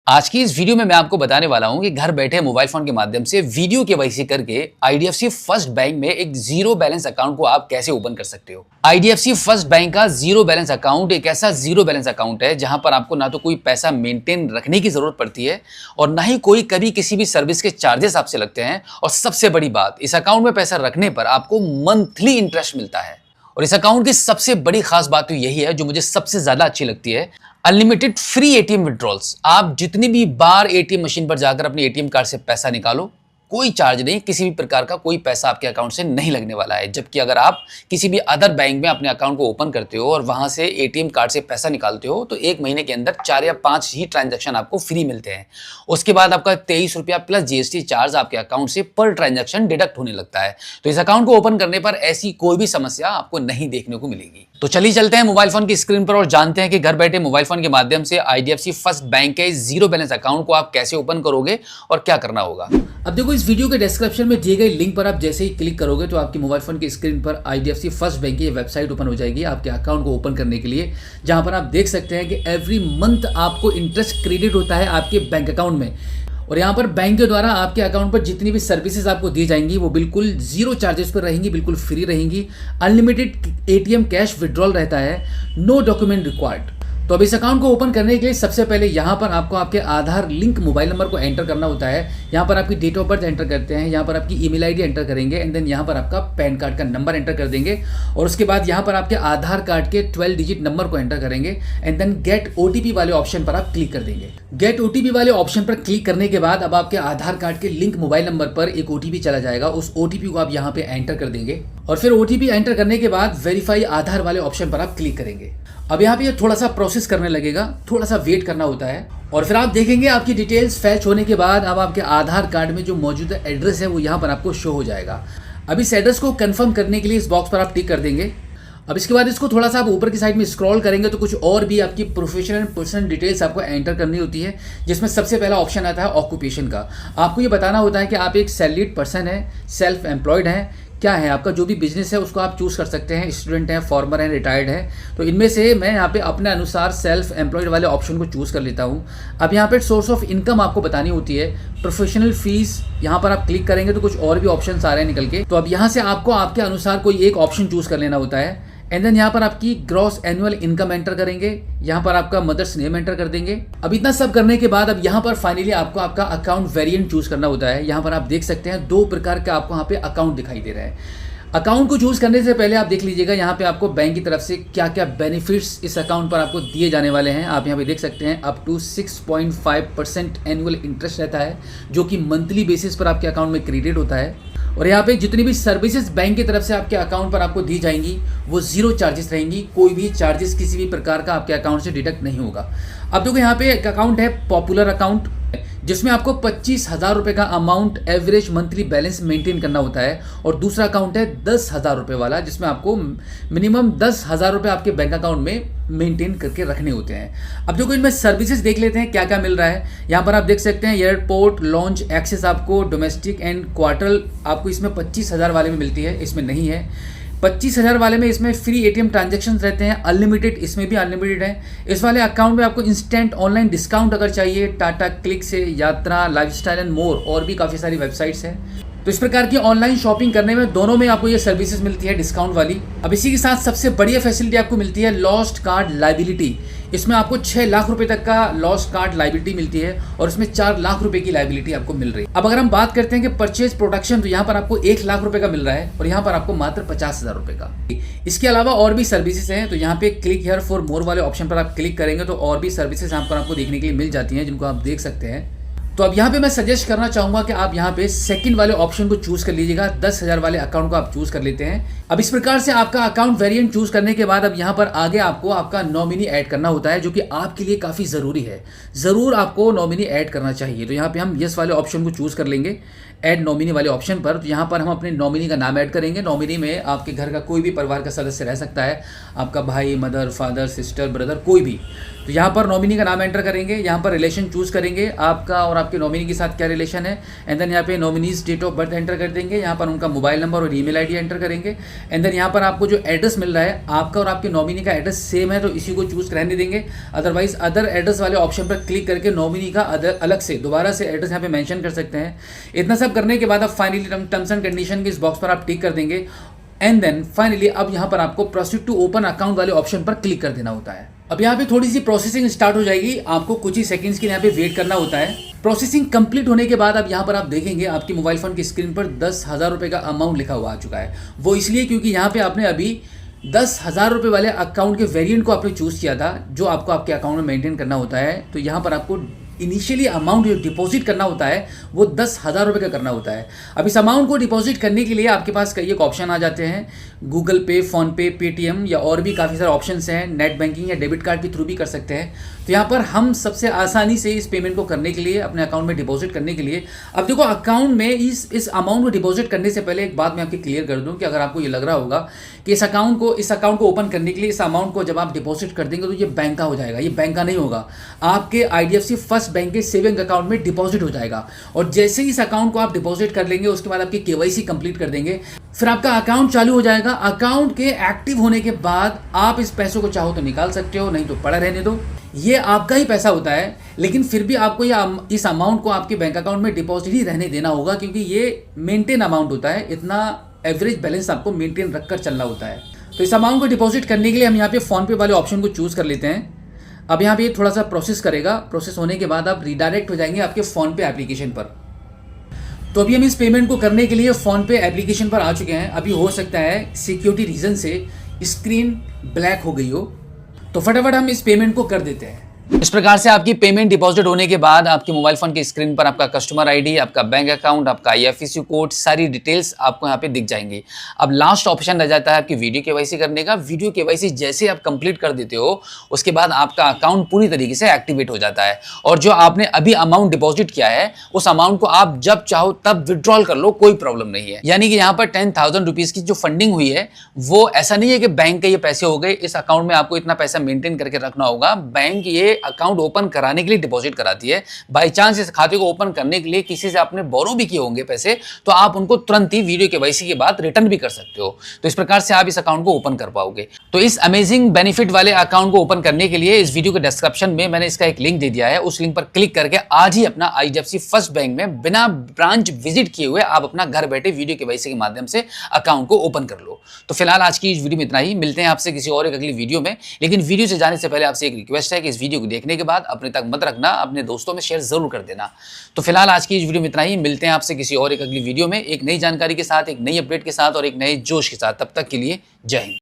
आज की इस वीडियो में मैं आपको बताने वाला हूं कि घर बैठे मोबाइल फोन के माध्यम से वीडियो केवाईसी करके आईडीएफसी फर्स्ट बैंक में एक जीरो बैलेंस अकाउंट को आप कैसे ओपन कर सकते हो। आईडीएफसी फर्स्ट बैंक का जीरो बैलेंस अकाउंट एक ऐसा जीरो बैलेंस अकाउंट है जहां पर आपको ना तो कोई पैसा मेंटेन रखने की जरूरत पड़ती है और ना ही कोई कभी किसी भी सर्विस के चार्जेस आपसे लगते हैं। और सबसे बड़ी बात, इस अकाउंट में पैसा रखने पर आपको मंथली इंटरेस्ट मिलता है। और इस अकाउंट की सबसे बड़ी खास बात तो यही है जो मुझे सबसे ज्यादा अच्छी लगती है, अनलिमिटेड फ्री एटीएम विड्रॉल्स। आप जितनी भी बार एटीएम मशीन पर जाकर अपने एटीएम कार्ड से पैसा निकालो, कोई चार्ज नहीं, किसी भी प्रकार का कोई पैसा आपके अकाउंट से नहीं लगने वाला है। जबकि अगर आप किसी भी अदर बैंक में अपने अकाउंट को ओपन करते हो और वहां से एटीएम कार्ड से पैसा निकालते हो तो एक महीने के अंदर 4 या 5 ही ट्रांजैक्शन आपको फ्री मिलते हैं। उसके बाद आपका 23 रुपया प्लस जीएसटी चार्ज आपके अकाउंट से पर ट्रांजैक्शन डिडक्ट होने लगता है। तो इस अकाउंट को ओपन करने पर ऐसी कोई भी समस्या आपको नहीं देखने को मिलेगी। तो चलिए चलते हैं मोबाइल फोन की स्क्रीन पर और जानते हैं कि घर बैठे मोबाइल फोन के माध्यम से आईडीएफसी फर्स्ट बैंक के जीरो बैलेंस अकाउंट को आप कैसे ओपन करोगे और क्या करना होगा। अब देखो, इस वीडियो के डिस्क्रिप्शन में दिए गए लिंक पर आप जैसे ही क्लिक करोगे तो आपकी मोबाइल फोन की स्क्रीन पर आईडीएफसी फर्स्ट बैंक की वेबसाइट ओपन हो जाएगी आपके अकाउंट को ओपन करने के लिए, जहां पर आप देख सकते हैं कि एवरी मंथ आपको इंटरेस्ट क्रेडिट होता है आपके बैंक अकाउंट में। और यहाँ पर बैंक के द्वारा आपके अकाउंट पर जितनी भी सर्विसेज आपको दी जाएंगी वो बिल्कुल जीरो चार्जेस पर रहेंगी, बिल्कुल फ्री रहेंगी। अनलिमिटेड एटीएम कैश विड्रॉल रहता है, नो डॉक्यूमेंट रिक्वायर्ड। तो अब इस अकाउंट को ओपन करने के लिए सबसे पहले यहाँ पर आपको आपके आधार लिंक मोबाइल नंबर को एंटर करना होता है। यहाँ पर आपकी डेट ऑफ बर्थ एंटर करते हैं, यहाँ पर आपकी ईमेल आईडी एंटर करेंगे एंड देन यहाँ पर आपका पैन कार्ड का नंबर एंटर कर देंगे। और उसके बाद यहाँ पर आपके आधार कार्ड के 12 डिजिट नंबर को एंटर करेंगे एंड देन गेट ओटीपी वाले ऑप्शन पर आप क्लिक कर देंगे। गेट ओटीपी वाले ऑप्शन पर क्लिक करने के बाद अब आपके आधार कार्ड के लिंक मोबाइल नंबर पर एक ओटीपी चला जाएगा। उस ओटीपी को आप यहाँ पे एंटर कर देंगे और फिर ओटीपी एंटर करने के बाद वेरीफाई आधार वाले ऑप्शन पर आप क्लिक करेंगे। अब यहाँ पे ये थोड़ा सा प्रोसेस करने लगेगा, थोड़ा सा वेट करना होता है और फिर आप देखेंगे आपकी डिटेल्स फैच होने के बाद अब आपके आधार कार्ड में जो मौजूदा एड्रेस है वो यहाँ पर आपको शो हो जाएगा। अब इस एड्रेस को कंफर्म करने के लिए इस बॉक्स पर आप टिक कर देंगे। अब इसके बाद इसको थोड़ा सा आप ऊपर की साइड में स्क्रॉल करेंगे तो कुछ और भी आपकी प्रोफेशनल एंड पर्सनल डिटेल्स आपको एंटर करनी होती है, जिसमें सबसे पहला ऑप्शन आता है ऑक्यूपेशन का। आपको ये बताना होता है कि आप एक सैलरीड पर्सन है, सेल्फ एम्प्लॉयड है, क्या है आपका जो भी बिजनेस है उसको आप चूज कर सकते हैं, स्टूडेंट है, फॉर्मर है, रिटायर्ड है। तो इनमें से मैं यहाँ पे अपने अनुसार सेल्फ एम्प्लॉयड वाले ऑप्शन को चूज कर लेता हूँ। अब यहाँ पे सोर्स ऑफ इनकम आपको बतानी होती है, प्रोफेशनल फीस, यहाँ पर आप क्लिक करेंगे तो कुछ और भी ऑप्शन आ रहे हैं निकल के। तो अब यहाँ से आपको आपके अनुसार कोई एक ऑप्शन चूज कर लेना होता है एंड देन यहाँ पर आपकी ग्रॉस एनुअल इनकम एंटर करेंगे, यहाँ पर आपका मदर्स नेम एंटर कर देंगे। अब इतना सब करने के बाद अब यहाँ पर फाइनली आपको आपका अकाउंट वेरिएंट चूज करना होता है। यहाँ पर आप देख सकते हैं 2 प्रकार का आपको यहाँ पे अकाउंट दिखाई दे रहा है। अकाउंट को चूज करने से पहले आप देख लीजिएगा यहाँ पे आपको बैंक की तरफ से क्या क्या बेनिफिट्स इस अकाउंट पर आपको दिए जाने वाले हैं। आप यहाँ पे देख सकते हैं अप टू 6.5% एनुअल इंटरेस्ट रहता है जो कि मंथली बेसिस पर आपके अकाउंट में क्रेडिट होता है। और यहाँ पे जितनी भी सर्विसेज बैंक की तरफ से आपके अकाउंट पर आपको दी जाएंगी वो जीरो चार्जेस रहेंगी, कोई भी चार्जेस किसी भी प्रकार का आपके अकाउंट से डिडक्ट नहीं होगा। अब देखो यहाँ पे एक अकाउंट है पॉपुलर अकाउंट, जिसमें आपको 25,000 रुपये का amount average monthly balance maintain करना होता है। और दूसरा अकाउंट है 10,000 रुपये वाला, जिसमें आपको मिनिमम 10,000 रुपये आपके बैंक अकाउंट में मेंटेन करके रखने होते हैं। अब देखो इनमें सर्विसेज देख लेते हैं क्या क्या मिल रहा है। यहाँ पर आप देख सकते हैं एयरपोर्ट लॉन्च एक्सेस आपको डोमेस्टिक एंड क्वार्टर आपको इसमें 25,000 वाले में मिलती है, इसमें नहीं है। 25,000 वाले में इसमें फ्री एटीएम ट्रांजैक्शंस रहते हैं, अनलिमिटेड, इसमें भी अनलिमिटेड है। इस वाले अकाउंट में आपको इंस्टेंट ऑनलाइन डिस्काउंट अगर चाहिए, टाटा क्लिक से, यात्रा, लाइफस्टाइल एंड मोर और भी काफ़ी सारी वेबसाइट्स हैं। तो इस प्रकार की ऑनलाइन शॉपिंग करने में दोनों में आपको ये सर्विसेज मिलती है डिस्काउंट वाली। अब इसी के साथ सबसे बढ़िया फैसिलिटी आपको मिलती है लॉस्ट कार्ड लाइबिलिटी। इसमें आपको 6 लाख रुपए तक का लॉस्ट कार्ड लाइबिलिटी मिलती है और इसमें 4 लाख रुपए की लाइबिलिटी आपको मिल रही है। अब अगर हम बात करते हैं कि परचेज प्रोटेक्शन, तो यहाँ पर आपको 1 लाख रुपए का मिल रहा है और यहाँ पर आपको मात्र 50,000 रुपए का। इसके अलावा और भी सर्विसेज हैं, तो यहाँ पे क्लिक हियर फॉर मोर वाले ऑप्शन पर आप क्लिक करेंगे तो और भी सर्विसेज यहाँ पर आपको देखने के लिए मिल जाती हैं, जिनको आप देख सकते हैं। तो अब यहाँ पे मैं सजेस्ट करना चाहूँगा कि आप यहाँ पे सेकंड वाले ऑप्शन को चूज कर लीजिएगा, 10,000 वाले अकाउंट को आप चूज कर लेते हैं। अब इस प्रकार से आपका अकाउंट वेरिएंट चूज करने के बाद अब यहाँ पर आगे आपको आपका नॉमिनी ऐड करना होता है, जो कि आपके लिए काफ़ी ज़रूरी है। ज़रूर आपको नॉमिनी ऐड करना चाहिए। तो यहाँ पे हम यस वाले ऑप्शन को चूज कर लेंगे, ऐड नॉमिनी वाले ऑप्शन पर। तो यहाँ पर हम अपने नॉमिनी का नाम ऐड करेंगे। नॉमिनी में आपके घर का कोई भी परिवार का सदस्य रह सकता है, आपका भाई, मदर, फादर, सिस्टर, ब्रदर, कोई भी। तो यहाँ पर नॉमिनी का नाम एंटर करेंगे, यहाँ पर रिलेशन चूज करेंगे आपका और आपके नॉमिनी के साथ क्या रिलेशन है, एंड देन यहाँ पे nominee's date of birth enter कर देंगे, यहाँ पर उनका मोबाइल नंबर और ईमेल आईडी एंटर करेंगे, एंड देन यहाँ पर आपको जो एड्रेस मिल रहा है आपका और आपके नॉमिनी का एड्रेस सेम है तो इसी को चूज रहने देंगे। अदरवाइज अदर एड्रेस वाले ऑप्शन पर क्लिक करके नॉमिनी का अलग से दोबारा से एड्रेस यहाँ पे मेंशन कर सकते हैं। इतना सब करने के बाद अब फाइनली टर्म्स एंड कंडीशन के इस बॉक्स पर आप टिक कर देंगे, एंड देन फाइनली अब यहाँ पर आपको प्रोसीड टू ओपन अकाउंट वाले ऑप्शन पर क्लिक कर देना होता है। अब यहाँ पे थोड़ी सी प्रोसेसिंग स्टार्ट हो जाएगी, आपको कुछ ही सेकंड्स के लिए यहाँ पे वेट करना होता है। प्रोसेसिंग कंप्लीट होने के बाद अब यहाँ पर आप देखेंगे आपके मोबाइल फोन की स्क्रीन पर 10,000 रुपये का अमाउंट लिखा हुआ आ चुका है। वो इसलिए क्योंकि यहाँ पे आपने अभी 10,000 रुपये वाले अकाउंट के वेरिएंट को आपने चूज़ किया था जो आपको आपके अकाउंट में मेंटेन करना होता है। तो यहाँ पर आपको इनिशियली अमाउंट जो डिपॉजिट करना होता है वो 10,000 रुपये का करना होता है। अब इस अमाउंट को डिपॉजिट करने के लिए आपके पास कई एक ऑप्शन आ जाते हैं, गूगल पे, फ़ोनपे, पेटीएम या और भी काफ़ी सारे ऑप्शंस हैं, नेट बैंकिंग या डेबिट कार्ड के थ्रू भी कर सकते हैं। तो यहाँ पर हम सबसे आसानी से इस पेमेंट को करने के लिए, अपने अकाउंट में डिपॉजिट करने के लिए, अब देखो अकाउंट में इस अमाउंट को डिपॉजिट करने से पहले एक बात मैं आपकी क्लियर कर दूँ कि अगर आपको ये लग रहा होगा कि इस अकाउंट को ओपन करने के लिए इस अमाउंट को जब आप डिपॉजिट कर देंगे तो ये बैंक का हो जाएगा, ये बैंक का नहीं होगा, आपके IDFC फर्स्ट बैंक के सेविंग अकाउंट में डिपॉजिट हो जाएगा। और जैसे ही इस अकाउंट को आप डिपॉजिट कर लेंगे उसके बाद आपकी KYC कंप्लीट कर देंगे, फिर आपका अकाउंट चालू हो जाएगा। अकाउंट के एक्टिव होने के बाद आप इस पैसों को चाहो तो निकाल सकते हो, नहीं तो पड़ा रहने दो। ये आपका ही पैसा होता है, लेकिन फिर भी आपको इस अमाउंट को आपके बैंक अकाउंट में डिपॉजिट ही रहने देना होगा क्योंकि ये मेंटेन अमाउंट होता है, इतना एवरेज बैलेंस आपको मेंटेन रखकर चलना होता है। तो इस अमाउंट को डिपॉजिट करने के लिए हम यहाँ पे फ़ोन पे वाले ऑप्शन को चूज़ कर लेते हैं। अब यहाँ पे थोड़ा सा प्रोसेस करेगा, प्रोसेस होने के बाद आप रिडायरेक्ट हो जाएंगे आपके फ़ोन पे एप्लीकेशन पर। तो अभी हम इस पेमेंट को करने के लिए फ़ोन पे एप्लीकेशन पर आ चुके हैं। अभी हो सकता है सिक्योरिटी रीज़न से स्क्रीन ब्लैक हो गई हो, तो फटाफट हम इस पेमेंट को कर देते हैं। इस प्रकार से आपकी पेमेंट डिपॉजिट होने के बाद आपके मोबाइल फोन की स्क्रीन पर आपका कस्टमर आईडी, आपका बैंक अकाउंट, आपका IFSC कोड, सारी डिटेल्स आपको यहाँ पे दिख जाएंगी। अब लास्ट ऑप्शन रह जाता है आपकी वीडियो KYC करने का। वीडियो KYC जैसे आप कंप्लीट कर देते हो उसके बाद आपका अकाउंट पूरी तरीके से एक्टिवेट हो जाता है और जो आपने अभी अमाउंट डिपॉजिट किया है उस अमाउंट को आप जब चाहो तब विड्रॉल कर लो, कोई प्रॉब्लम नहीं है। यानी कि यहाँ पर 10,000 रुपीज की जो फंडिंग हुई है वो ऐसा नहीं है कि बैंक के ये पैसे हो गए, इस अकाउंट में आपको इतना पैसा मेंटेन करके रखना होगा। बैंक ये अकाउंट ओपन कराने के लिए डिपॉजिट कराती है। बाई चांस इस खाते को ओपन करने के लिए किसी से आपने बोरो भी किए होंगे पैसे, तो आप उनको तुरंत ही वीडियो KYC के बाद रिटर्न भी कर सकते हो। तो इस प्रकार से आप इस अकाउंट को ओपन कर पाओगे। तो इस अमेजिंग बेनिफिट वाले अकाउंट को ओपन करने के लिए इस वीडियो के डिस्क्रिप्शन में मैंने इसका एक लिंक दे दिया है, उस लिंक पर क्लिक करके आज ही अपना IDFC फर्स्ट बैंक में बिना ब्रांच विजिट किए हुए आप अपना घर बैठे वीडियो KYC के माध्यम से अकाउंट को ओपन कर लो। तो फिलहाल आज की इस वीडियो में इतना ही, मिलते हैं आपसे किसी और एक अगली वीडियो में। लेकिन वीडियो से जाने से पहले आपसे एक रिक्वेस्ट है कि इस वीडियो को देखने के बाद अपने तक मत रखना, अपने दोस्तों में शेयर जरूर कर देना। तो फिलहाल आज की इस वीडियो में इतना ही, मिलते हैं आपसे किसी और एक अगली वीडियो में एक नई जानकारी के साथ, एक नई अपडेट के साथ और एक नए जोश के साथ। तब तक के लिए जय हिंद।